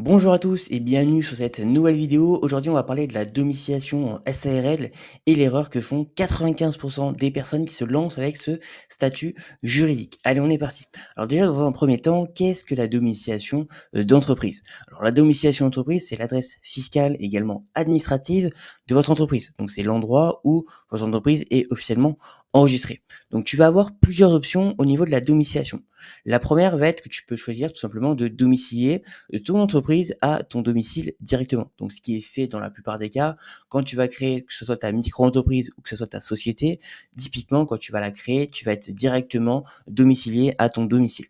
Bonjour à tous et bienvenue sur cette nouvelle vidéo. Aujourd'hui, on va parler de la domiciliation en SARL et l'erreur que font 95% des personnes qui se lancent avec ce statut juridique. Allez, on est parti. Alors déjà, dans un premier temps, qu'est-ce que la domiciliation d'entreprise? Alors la domiciliation d'entreprise, c'est l'adresse fiscale également administrative de votre entreprise. Donc c'est l'endroit où votre entreprise est officiellement enregistrée. Donc tu vas avoir plusieurs options au niveau de la domiciliation. La première va être que tu peux choisir tout simplement de domicilier de ton entreprise à ton domicile directement. Donc, ce qui est fait dans la plupart des cas, quand tu vas créer, que ce soit ta micro-entreprise ou que ce soit ta société, typiquement, quand tu vas la créer, tu vas être directement domicilié à ton domicile.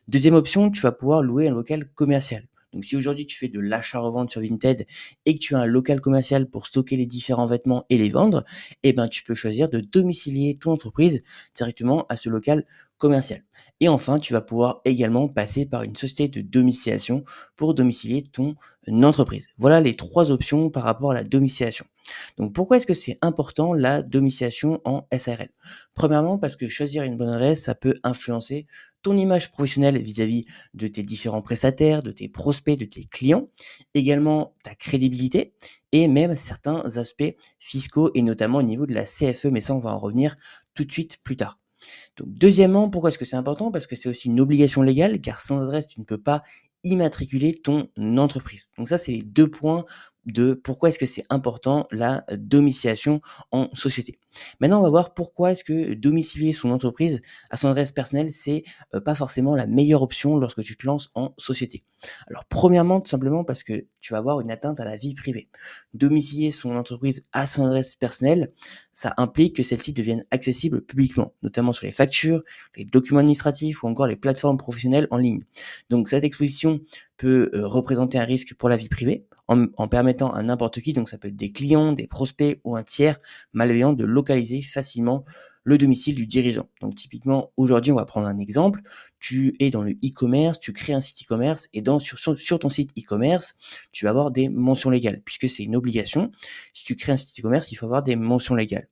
Deuxième option, tu vas pouvoir louer un local commercial. Donc, si aujourd'hui tu fais de l'achat-revente sur Vinted et que tu as un local commercial pour stocker les différents vêtements et les vendre, eh ben, tu peux choisir de domicilier ton entreprise directement à ce local commercial. Et enfin, tu vas pouvoir également passer par une société de domiciliation pour domicilier ton entreprise. Voilà les trois options par rapport à la domiciliation. Donc, pourquoi est-ce que c'est important la domiciliation en SARL? Premièrement, parce que choisir une bonne adresse, ça peut influencer ton image professionnelle vis-à-vis de tes différents prestataires, de tes prospects, de tes clients, également ta crédibilité et même certains aspects fiscaux et notamment au niveau de la CFE, mais ça on va en revenir tout de suite plus tard. Donc deuxièmement, pourquoi est-ce que c'est important? Parce que c'est aussi une obligation légale, car sans adresse, tu ne peux pas immatriculer ton entreprise. Donc ça, c'est les 2 points de pourquoi est-ce que c'est important la domiciliation en société. Maintenant, on va voir pourquoi est-ce que domicilier son entreprise à son adresse personnelle, c'est, pas forcément la meilleure option lorsque tu te lances en société. Alors premièrement, tout simplement parce que tu vas avoir une atteinte à la vie privée. Domicilier son entreprise à son adresse personnelle, ça implique que celle-ci devienne accessible publiquement, notamment sur les factures, les documents administratifs ou encore les plateformes professionnelles en ligne. Donc cette exposition peut représenter un risque pour la vie privée en permettant à n'importe qui, donc ça peut être des clients, des prospects ou un tiers malveillant de localiser facilement le domicile du dirigeant. Donc typiquement, aujourd'hui, on va prendre un exemple. Tu es dans le e-commerce, tu crées un site e-commerce et sur ton site e-commerce, tu vas avoir des mentions légales puisque c'est une obligation. Si tu crées un site e-commerce, il faut avoir des mentions légales.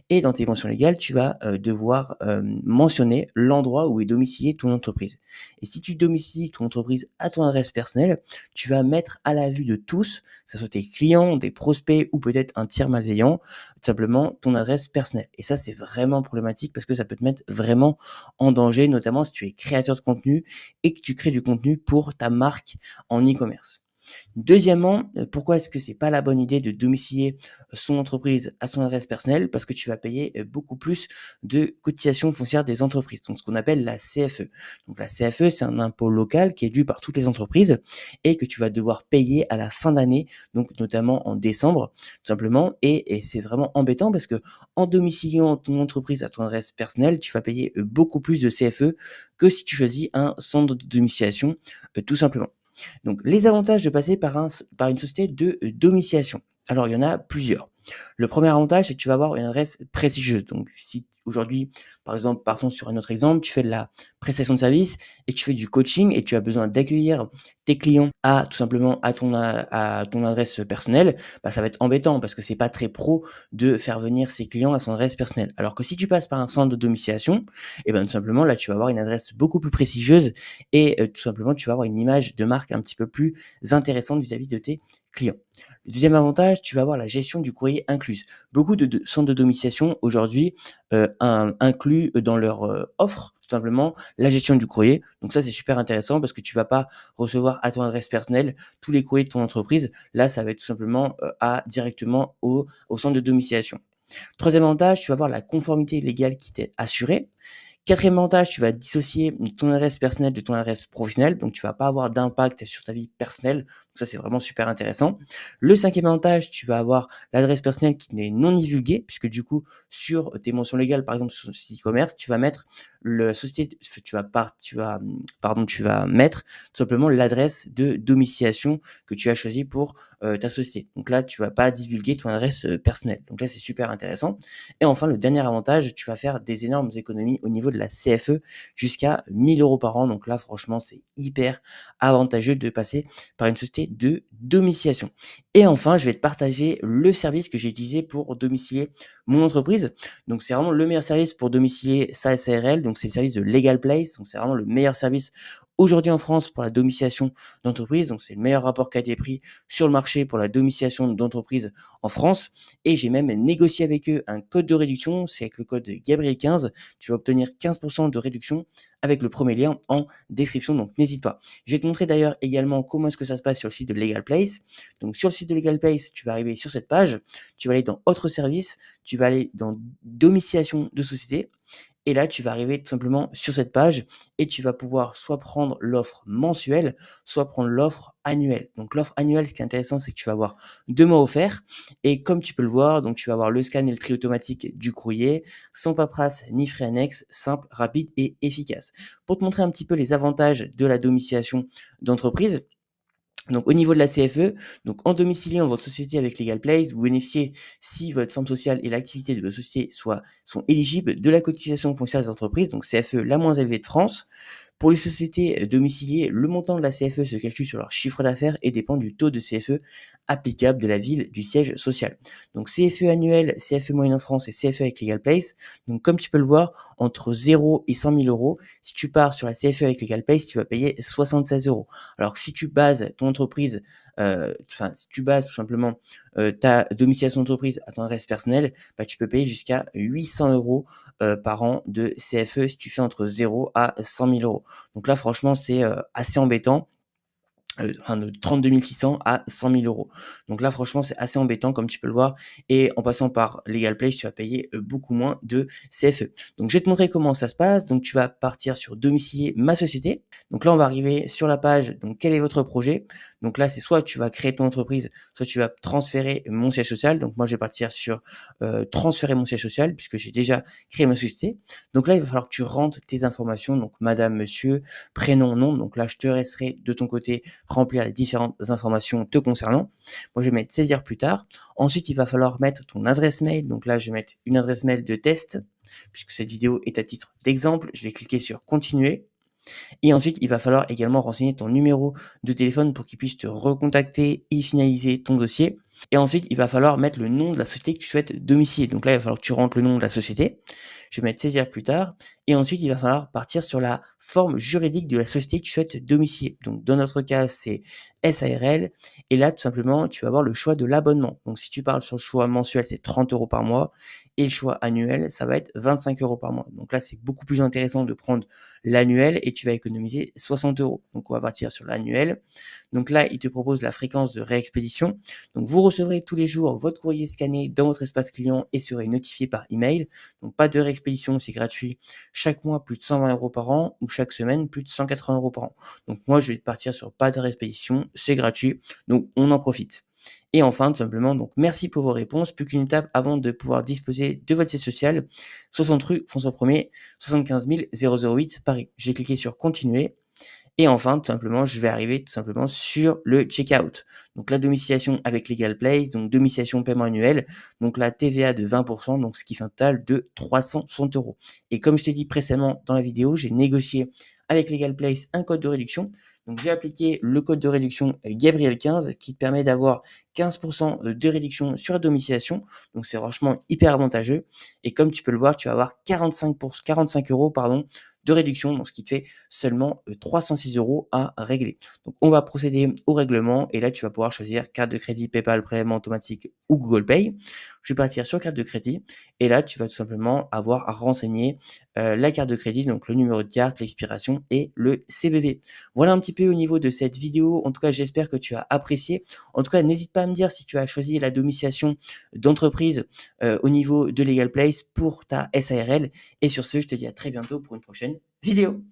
Et dans tes mentions légales, tu vas devoir mentionner l'endroit où est domiciliée ton entreprise. Et si tu domicilies ton entreprise à ton adresse personnelle, tu vas mettre à la vue de tous, que ce soit tes clients, des prospects ou peut-être un tiers malveillant, tout simplement ton adresse personnelle. Et ça, c'est vraiment problématique parce que ça peut te mettre vraiment en danger, notamment si tu es créateur de contenu et que tu crées du contenu pour ta marque en e-commerce. Deuxièmement, pourquoi est-ce que c'est pas la bonne idée de domicilier son entreprise à son adresse personnelle? Parce que tu vas payer, beaucoup plus de cotisations foncières des entreprises, donc ce qu'on appelle la CFE. Donc la CFE, c'est un impôt local qui est dû par toutes les entreprises et que tu vas devoir payer à la fin d'année, donc notamment en décembre, tout simplement et c'est vraiment embêtant parce que en domiciliant ton entreprise à ton adresse personnelle, tu vas payer, beaucoup plus de CFE que si tu choisis un centre de domiciliation, tout simplement. Donc, les avantages de passer par une société de domiciliation. Alors, il y en a plusieurs. Le premier avantage, c'est que tu vas avoir une adresse prestigieuse. Donc, si aujourd'hui, par exemple, partons sur un autre exemple, tu fais de la prestation de service et tu fais du coaching et tu as besoin d'accueillir tes clients à tout simplement à ton adresse personnelle, bah, ça va être embêtant parce que c'est pas très pro de faire venir ses clients à son adresse personnelle. Alors que si tu passes par un centre de domiciliation, et ben tout simplement là tu vas avoir une adresse beaucoup plus prestigieuse et tout simplement tu vas avoir une image de marque un petit peu plus intéressante vis-à-vis de tes clients. Le deuxième avantage, tu vas avoir la gestion du courrier incluse. Beaucoup de centres de domiciliation aujourd'hui incluent dans leur offre tout simplement la gestion du courrier. Donc ça, c'est super intéressant parce que tu vas pas recevoir à ton adresse personnelle tous les courriers de ton entreprise. Là, ça va être tout simplement directement au centre de domiciliation. Troisième avantage, tu vas avoir la conformité légale qui t'est assurée. Quatrième avantage, tu vas dissocier ton adresse personnelle de ton adresse professionnelle, donc tu vas pas avoir d'impact sur ta vie personnelle. Donc ça, c'est vraiment super intéressant. Le cinquième avantage, tu vas avoir l'adresse personnelle qui n'est non divulguée, puisque du coup, sur tes mentions légales, par exemple sur le site e-commerce, tu vas mettre le société, tu vas mettre tout simplement l'adresse de domiciliation que tu as choisi pour ta société. Donc là, tu vas pas divulguer ton adresse personnelle. Donc là, c'est super intéressant. Et enfin, le dernier avantage, tu vas faire des énormes économies au niveau de la CFE jusqu'à 1 000 € par an. Donc là, franchement, c'est hyper avantageux de passer par une société de domiciliation. Et enfin, je vais te partager le service que j'ai utilisé pour domicilier mon entreprise. Donc, c'est vraiment le meilleur service pour domicilier sa SARL. Donc, c'est le service de Legal Place. Donc, c'est vraiment le meilleur service aujourd'hui en France pour la domiciliation d'entreprise. Donc, c'est le meilleur rapport qui a été pris sur le marché pour la domiciliation d'entreprise en France. Et j'ai même négocié avec eux un code de réduction. C'est avec le code Gabriel15. Tu vas obtenir 15% de réduction avec le premier lien en description. Donc, n'hésite pas. Je vais te montrer d'ailleurs également comment est-ce que ça se passe sur le site de Legal Place. Donc, sur le site de Legal Place, tu vas arriver sur cette page. Tu vas aller dans Autres services. Tu vas aller dans Domiciliation de société. Et là, tu vas arriver tout simplement sur cette page et tu vas pouvoir soit prendre l'offre mensuelle, soit prendre l'offre annuelle. Donc l'offre annuelle, ce qui est intéressant, c'est que tu vas avoir 2 mois offerts. Et comme tu peux le voir, donc tu vas avoir le scan et le tri automatique du courrier, sans paperasse ni frais annexes, simple, rapide et efficace. Pour te montrer un petit peu les avantages de la domiciliation d'entreprise, donc au niveau de la CFE, donc en domiciliant votre société avec Legal Place, vous bénéficiez, si votre forme sociale et l'activité de votre société sont éligibles, de la cotisation foncière des entreprises, donc CFE la moins élevée de France. Pour les sociétés domiciliées, le montant de la CFE se calcule sur leur chiffre d'affaires et dépend du taux de CFE applicable de la ville du siège social. Donc CFE annuel, CFE moyenne en France et CFE avec Legal Place. Donc comme tu peux le voir, entre 0 et 100 000 euros, si tu pars sur la CFE avec Legal Place, tu vas payer 76 euros. Alors que si tu bases ton entreprise, si tu bases tout simplement ta domiciliation d'entreprise à ton adresse personnelle, bah, tu peux payer jusqu'à 800 euros par an de CFE si tu fais entre 0 à 100 000 euros. Donc là, franchement, c'est assez embêtant. De 32 600 à 100 000 euros. Donc là, franchement, c'est assez embêtant, comme tu peux le voir. Et en passant par Legal Place, tu vas payer beaucoup moins de CFE. Donc, je vais te montrer comment ça se passe. Donc, tu vas partir sur domicilier ma société. Donc là, on va arriver sur la page. Donc, quel est votre projet? Donc là, c'est soit tu vas créer ton entreprise, soit tu vas transférer mon siège social. Donc, moi, je vais partir sur transférer mon siège social puisque j'ai déjà créé ma société. Donc là, il va falloir que tu rentres tes informations. Donc, madame, monsieur, prénom, nom. Donc là, je te laisserai de ton côté remplir les différentes informations te concernant. Moi, je vais mettre saisir plus tard. Ensuite, il va falloir mettre ton adresse mail. Donc là, je vais mettre une adresse mail de test, puisque cette vidéo est à titre d'exemple. Je vais cliquer sur continuer. Et ensuite, il va falloir également renseigner ton numéro de téléphone pour qu'il puisse te recontacter et finaliser ton dossier. Et ensuite, il va falloir mettre le nom de la société que tu souhaites domicilier. Donc là, il va falloir que tu rentres le nom de la société. Je vais mettre saisir plus tard. Et ensuite, il va falloir partir sur la forme juridique de la société que tu souhaites domicilier. Donc, dans notre cas, c'est SARL. Et là, tout simplement, tu vas avoir le choix de l'abonnement. Donc, si tu parles sur le choix mensuel, c'est 30 euros par mois. Et le choix annuel, ça va être 25 euros par mois. Donc là, c'est beaucoup plus intéressant de prendre l'annuel et tu vas économiser 60 euros. Donc, on va partir sur l'annuel. Donc là, il te propose la fréquence de réexpédition. Donc, vous recevrez tous les jours votre courrier scanné dans votre espace client et serez notifié par email. Donc, pas de réexpédition, c'est gratuit. Chaque mois, plus de 120 euros par an ou chaque semaine, plus de 180 euros par an. Donc, moi, je vais partir sur pas de réexpédition, c'est gratuit. Donc, on en profite. Et enfin, tout simplement, donc merci pour vos réponses. Plus qu'une étape avant de pouvoir disposer de votre siège social. 60 rue François 1er, 75 008 Paris. Je vais cliquer sur continuer. Et enfin, tout simplement, je vais arriver tout simplement sur le checkout. Donc la domiciliation avec Legal Place, donc domiciliation paiement annuel, donc la TVA de 20%, donc ce qui fait un total de 360 euros. Et comme je t'ai dit précédemment dans la vidéo, j'ai négocié avec Legal Place un code de réduction. Donc j'ai appliqué le code de réduction Gabriel15 qui te permet d'avoir 15% de réduction sur la domiciliation. Donc c'est franchement hyper avantageux. Et comme tu peux le voir, tu vas avoir 45 euros de réduction, donc ce qui te fait seulement 306 euros à régler. Donc on va procéder au règlement et là tu vas pouvoir choisir carte de crédit, PayPal, prélèvement automatique ou Google Pay. Je vais partir sur carte de crédit et là tu vas tout simplement avoir à renseigner la carte de crédit, donc le numéro de carte, l'expiration et le CVV. Voilà un petit peu au niveau de cette vidéo. En tout cas, j'espère que tu as apprécié. En tout cas, n'hésite pas à me dire si tu as choisi la domiciliation d'entreprise au niveau de Legal Place pour ta SARL. Et sur ce, je te dis à très bientôt pour une prochaine vidéo.